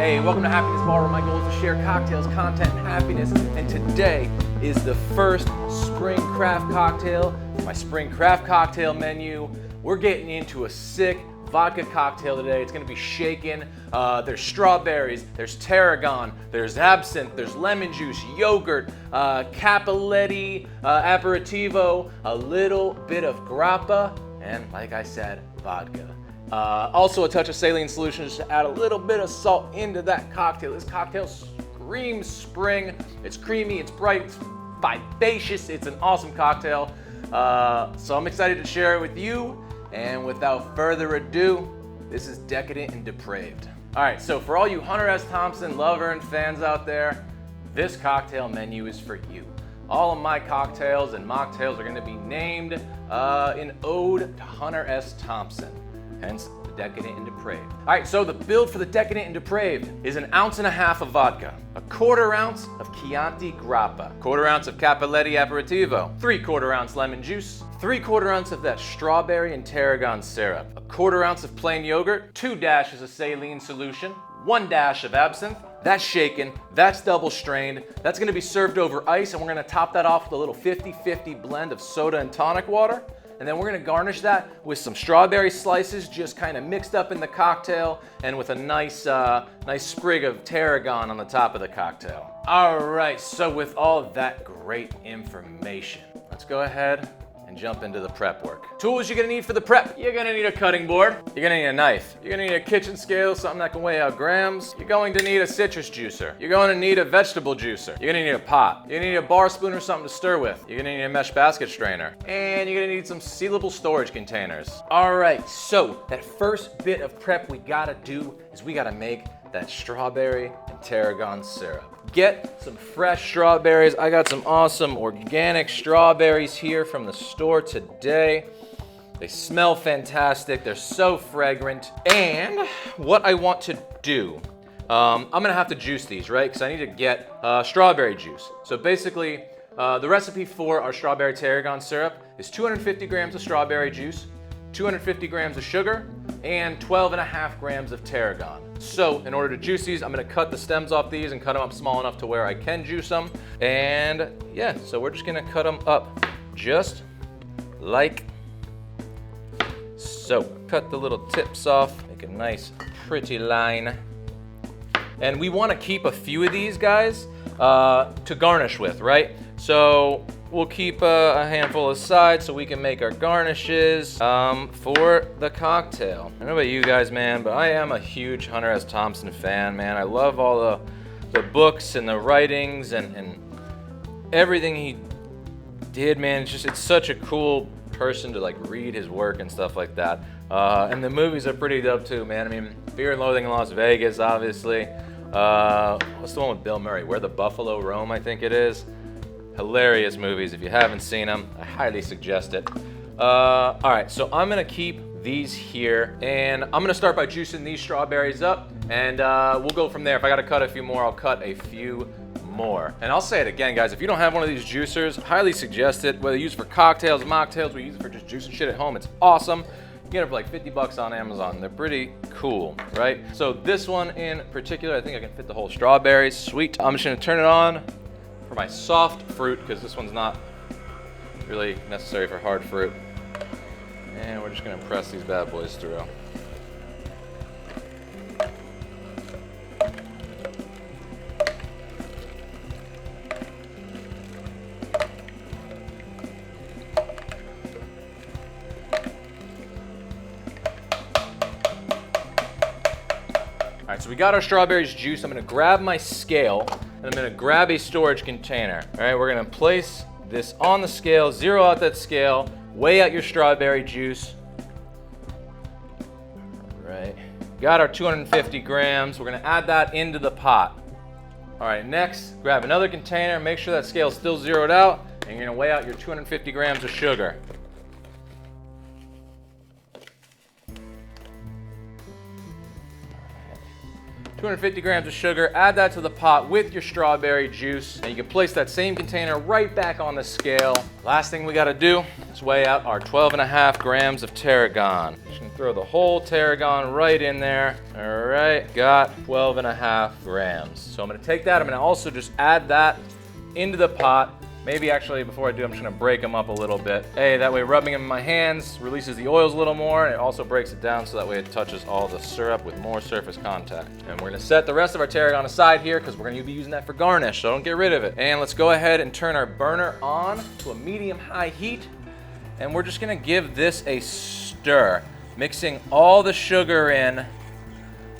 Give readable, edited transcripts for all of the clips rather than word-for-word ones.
Hey, welcome to Happiness Bar, where my goal is to share cocktails, content, and happiness. And today is the first spring craft cocktail, my spring craft cocktail menu. We're getting into a sick vodka cocktail today. It's gonna be shaken. There's strawberries, there's tarragon, there's absinthe, there's lemon juice, yogurt, Cappalletti Aperitivo, a little bit of grappa, and like I said, vodka. Also a touch of Saline Solution just to add a little bit of salt into that cocktail. This cocktail screams spring. It's creamy, it's bright, it's vivacious. It's an awesome cocktail. So I'm excited to share it with you. And without further ado, this is Decadent and Depraved. All right, so for all you Hunter S. Thompson lover and fans out there, this cocktail menu is for you. All of my cocktails and mocktails are gonna be named in ode to Hunter S. Thompson, hence the Decadent and Depraved. All right, so the build for the Decadent and Depraved is 1.5 ounces of vodka, 1/4 ounce of Chianti Grappa, 1/4 ounce of Cappalletti Aperitivo, 3/4 ounce lemon juice, 3/4 ounce of that Strawberry and Tarragon Syrup, 1/4 ounce of plain yogurt, 2 dashes of Saline Solution, 1 dash of Absinthe. That's shaken, that's double strained. That's gonna be served over ice, and we're gonna top that off with a little 50-50 blend of soda and tonic water. And then we're gonna garnish that with some strawberry slices, just kind of mixed up in the cocktail, and with a nice sprig of tarragon on the top of the cocktail. All right, so with all that great information, let's go ahead and jump into the prep work. Tools you're gonna need for the prep. You're gonna need a cutting board. You're gonna need a knife. You're gonna need a kitchen scale, something that can weigh out grams. You're going to need a citrus juicer. You're going to need a vegetable juicer. You're gonna need a pot. You're gonna need a bar spoon or something to stir with. You're gonna need a mesh basket strainer. And you're gonna need some sealable storage containers. All right, so that first bit of prep we gotta do is we gotta make that strawberry and tarragon syrup. Get some fresh strawberries. I got some awesome organic strawberries here from the store today. They smell fantastic. They're so fragrant. And what I want to do, I'm gonna have to juice these, right? Because I need to get strawberry juice. So basically, the recipe for our strawberry tarragon syrup is 250 grams of strawberry juice, 250 grams of sugar, and 12.5 grams of tarragon. So in order to juice these, I'm gonna cut the stems off these and cut them up small enough to where I can juice them. And yeah, so we're just gonna cut them up just like so. Cut the little tips off, make a nice pretty line. And we wanna keep a few of these guys to garnish with, right? So we'll keep a handful aside so we can make our garnishes for the cocktail. I don't know about you guys, man, but I am a huge Hunter S. Thompson fan, man. I love all the books and the writings and everything he did, man. It's such a cool person to like read his work and stuff like that. And the movies are pretty dope too, man. I mean, Fear and Loathing in Las Vegas, obviously. What's the one with Bill Murray? Where the Buffalo Roam, I think it is. Hilarious movies. If you haven't seen them, I highly suggest it. All right, so I'm gonna keep these here, and I'm gonna start by juicing these strawberries up, and we'll go from there. If I gotta cut a few more, I'll cut a few more. And I'll say it again, guys, if you don't have one of these juicers, highly suggest it. Whether you use it for cocktails, mocktails, or you use it for just juicing shit at home, it's awesome. You get it for like 50 bucks on Amazon. They're pretty cool, right? So this one in particular, I think I can fit the whole strawberries. Sweet. I'm just gonna turn it on for my soft fruit, because this one's not really necessary for hard fruit. And we're just gonna press these bad boys through. All right, so we got our strawberries juiced. I'm gonna grab my scale, and I'm gonna grab a storage container. All right, we're gonna place this on the scale, zero out that scale, weigh out your strawberry juice. All right, got our 250 grams. We're gonna add that into the pot. All right, next, grab another container, make sure that scale's still zeroed out, and you're gonna weigh out your 250 grams of sugar. 250 grams of sugar, add that to the pot with your strawberry juice, and you can place that same container right back on the scale. Last thing we gotta do is weigh out our 12.5 grams of tarragon. Just gonna throw the whole tarragon right in there. All right, got 12.5 grams. So I'm gonna take that, I'm gonna also just add that into the pot. Maybe actually before I do, I'm just gonna break them up a little bit. Hey, that way rubbing them in my hands releases the oils a little more, and it also breaks it down so that way it touches all the syrup with more surface contact. And we're gonna set the rest of our tarragon aside here because we're gonna be using that for garnish, so don't get rid of it. And let's go ahead and turn our burner on to a medium-high heat, and we're just gonna give this a stir, mixing all the sugar in,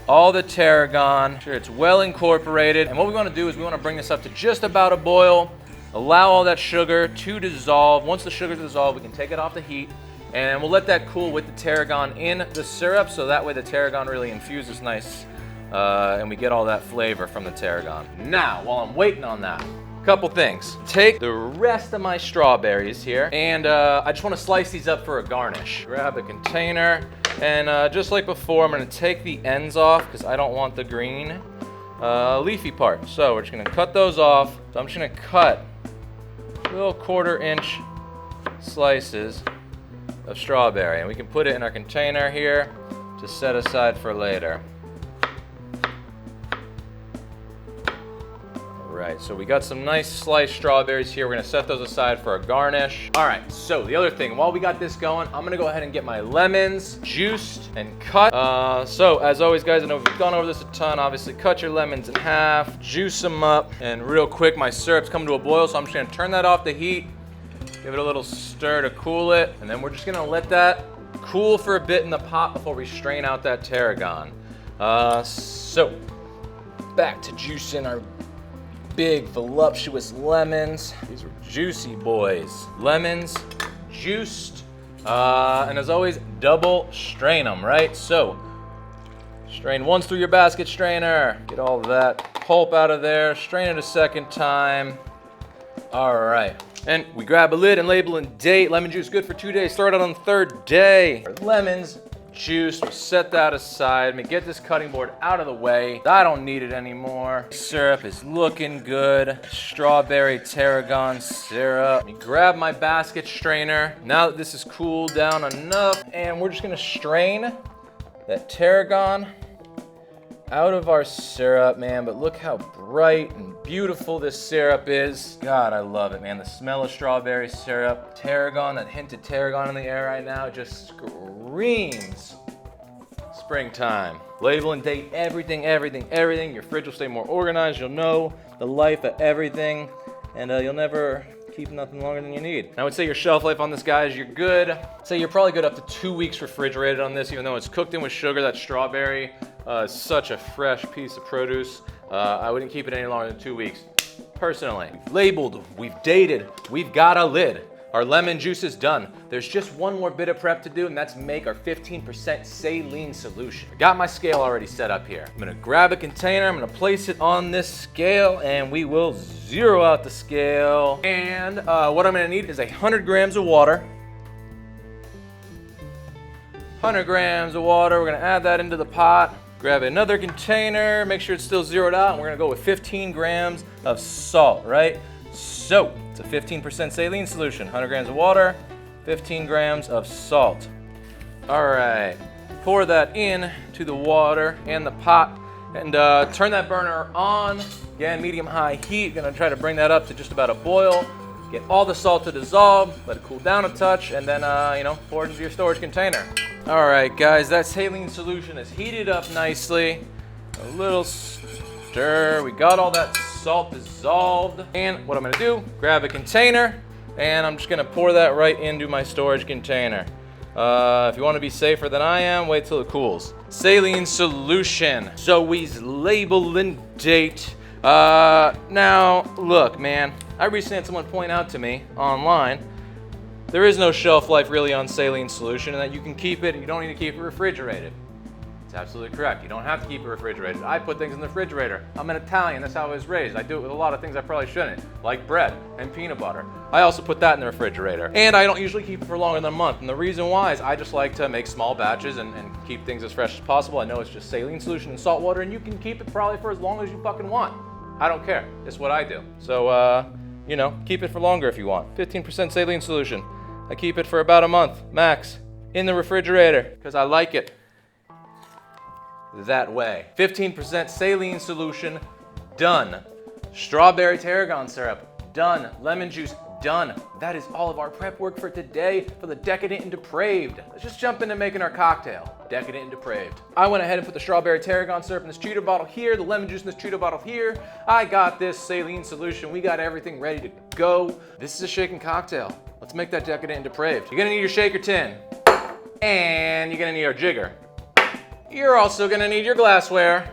all the tarragon, sure it's well incorporated. And what we wanna do is we wanna bring this up to just about a boil. Allow all that sugar to dissolve. Once the sugar's dissolved, we can take it off the heat, and we'll let that cool with the tarragon in the syrup, so that way the tarragon really infuses nice, and we get all that flavor from the tarragon. Now, while I'm waiting on that, couple things. Take the rest of my strawberries here, and I just want to slice these up for a garnish. Grab a container, and just like before, I'm going to take the ends off because I don't want the green leafy part. So we're just going to cut those off. So I'm just going to cut little 1/4 inch slices of strawberry, and we can put it in our container here to set aside for later. Alright, so we got some nice sliced strawberries here. We're gonna set those aside for a garnish. Alright, so the other thing, while we got this going, I'm gonna go ahead and get my lemons juiced and cut. So as always, guys, I know we've gone over this a ton. Obviously, cut your lemons in half, juice them up, and real quick, my syrup's come to a boil, so I'm just gonna turn that off the heat, give it a little stir to cool it, and then we're just gonna let that cool for a bit in the pot before we strain out that tarragon. So back to juicing our big, voluptuous lemons. These are juicy boys. Lemons, juiced, and as always, double strain them, right? So, strain once through your basket strainer. Get all of that pulp out of there. Strain it a second time. All right. And we grab a lid and label and date. Lemon juice good for 2 days. Throw it out on the 3rd day. Our lemons juice, we'll set that aside. Let me get this cutting board out of the way. I don't need it anymore. Syrup is looking good. Strawberry Tarragon Syrup. Let me grab my basket strainer. Now that this is cooled down enough, and we're just gonna strain that tarragon out of our syrup, man. But look how bright and beautiful this syrup is. God, I love it, man. The smell of strawberry syrup, tarragon, that hint of tarragon in the air right now just screams springtime. Label and date everything, everything, everything. Your fridge will stay more organized. You'll know the life of everything, and you'll never keep nothing longer than you need. I would say your shelf life on this, guys, you're good. Say you're probably good up to 2 weeks refrigerated on this, even though it's cooked in with sugar. That strawberry is such a fresh piece of produce. I wouldn't keep it any longer than 2 weeks, personally. We've labeled, we've dated, we've got a lid. Our lemon juice is done. There's just one more bit of prep to do, and that's make our 15% saline solution. I got my scale already set up here. I'm gonna grab a container, I'm gonna place it on this scale, and we will zero out the scale. And what I'm gonna need is 100 grams of water. 100 grams of water, we're gonna add that into the pot. Grab another container, make sure it's still zeroed out, and we're gonna go with 15 grams of salt, right? So, it's a 15% saline solution, 100 grams of water, 15 grams of salt. All right, pour that in to the water and the pot, and turn that burner on. Again, medium-high heat, gonna try to bring that up to just about a boil. Get all the salt to dissolve, let it cool down a touch, and then, pour it into your storage container. All right, guys, that saline solution is heated up nicely. A little stir, we got all that salt dissolved. And what I'm gonna do, grab a container, and I'm just gonna pour that right into my storage container. If you wanna be safer than I am, wait till it cools. Saline solution. So we label and date. Now, look, man, I recently had someone point out to me online, there is no shelf life really on saline solution, and that you can keep it, you don't need to keep it refrigerated. That's absolutely correct. You don't have to keep it refrigerated. I put things in the refrigerator. I'm an Italian, that's how I was raised. I do it with a lot of things I probably shouldn't, like bread and peanut butter. I also put that in the refrigerator. And I don't usually keep it for longer than a month. And the reason why is I just like to make small batches and keep things as fresh as possible. I know it's just saline solution and salt water, and you can keep it probably for as long as you fucking want. I don't care. It's what I do. So, you know, keep it for longer if you want. 15% saline solution. I keep it for about a month, max, in the refrigerator, because I like it that way. 15% saline solution, done. Strawberry Tarragon Syrup, done. Lemon juice, done. That is all of our prep work for today for the Decadent and Depraved. Let's just jump into making our cocktail, Decadent and Depraved. I went ahead and put the Strawberry Tarragon Syrup in this cheater bottle here, the lemon juice in this cheater bottle here. I got this saline solution. We got everything ready to go. This is a shaken cocktail. Let's make that Decadent and Depraved. You're gonna need your shaker tin, and you're gonna need our jigger. You're also gonna need your glassware.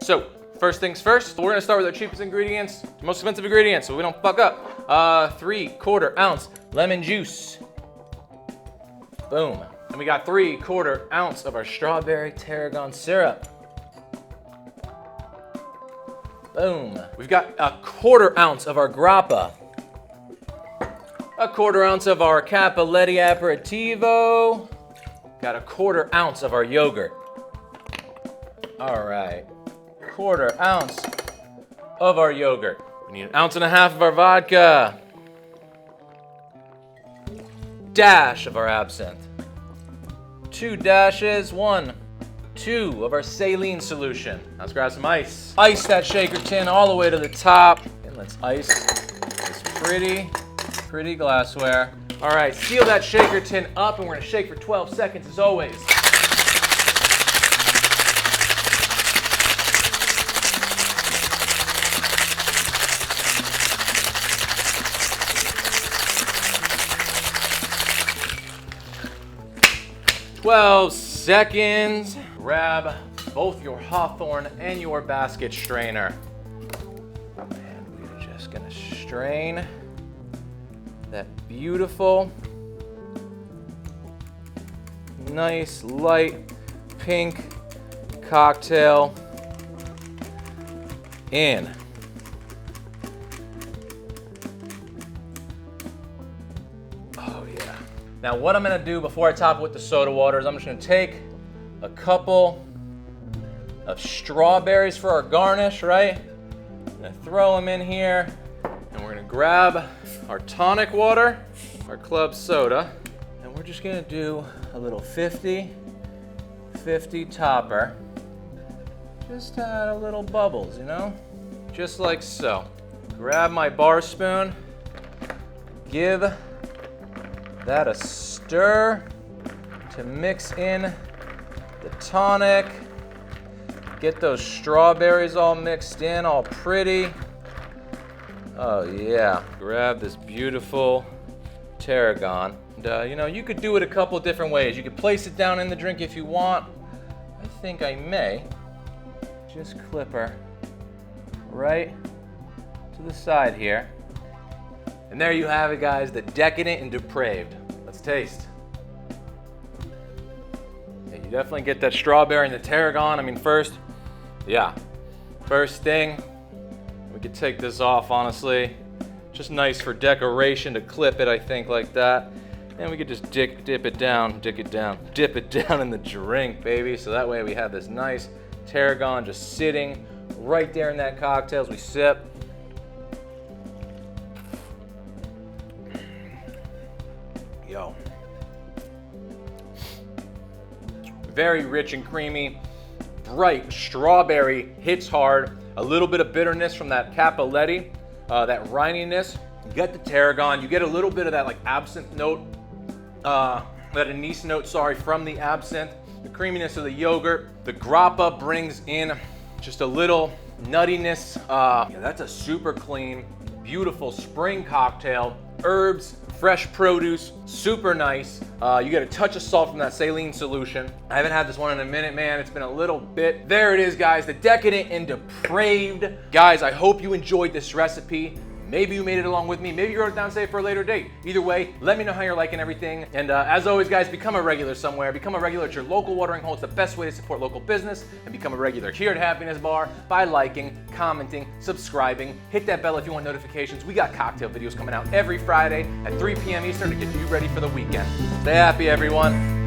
So, first things first, we're gonna start with our cheapest ingredients, most expensive ingredients, so we don't fuck up. 3/4 ounce lemon juice. Boom. And we got 3/4 ounce of our Strawberry Tarragon Syrup. Boom. We've got 1/4 ounce of our grappa. 1/4 ounce of our Cappalletti Aperitivo. Got 1/4 ounce of our yogurt. All right, 1/4 ounce of our yogurt. We need 1.5 ounces of our vodka. Dash of our absinthe. 2 dashes, 1, 2 of our saline solution. Now let's grab some ice. Ice that shaker tin all the way to the top. And let's ice this pretty glassware. All right, seal that shaker tin up, and we're gonna shake for 12 seconds as always. Seconds. Grab both your Hawthorne and your basket strainer. And we're just gonna strain that beautiful, nice, light pink cocktail in. Now what I'm gonna do before I top it with the soda water is I'm just gonna take a couple of strawberries for our garnish, right? I'm gonna throw them in here, and we're gonna grab our tonic water, our club soda, and we're just gonna do a little 50-50 topper. Just to add a little bubbles, you know? Just like so. Grab my bar spoon, give that a stir to mix in the tonic. Get those strawberries all mixed in, all pretty. Oh yeah. Grab this beautiful tarragon. And, you know, you could do it a couple different ways. You could place it down in the drink if you want. I think I may just clip her right to the side here. And there you have it, guys, the Decadent and Depraved. Let's taste. Yeah, you definitely get that strawberry and the tarragon. I mean, first thing, we could take this off, honestly. Just nice for decoration to clip it, I think, like that. And we could just dip it down in the drink, baby. So that way we have this nice tarragon just sitting right there in that cocktail as we sip. Yo. Very rich and creamy, bright strawberry, hits hard. A little bit of bitterness from that Cappalletti, that rininess. You get the tarragon, you get a little bit of that like absinthe note, that anise note, from the absinthe. The creaminess of the yogurt. The grappa brings in just a little nuttiness. Yeah, that's a super clean, beautiful spring cocktail. Herbs, fresh produce, super nice. You get a touch of salt from that saline solution. I haven't had this one in a minute, man. It's been a little bit. There it is, guys, the Decadent and Depraved. Guys, I hope you enjoyed this recipe. maybe you made it along with me, maybe you wrote it down, save for a later date. Either way, let me know how you're liking everything. And as always, guys, become a regular somewhere. Become a regular at your local watering hole. It's the best way to support local business. And become a regular here at Happiness Bar by liking, commenting, subscribing. Hit that bell if you want notifications. We got cocktail videos coming out every Friday at 3 p.m. Eastern to get you ready for the weekend. Stay happy, everyone.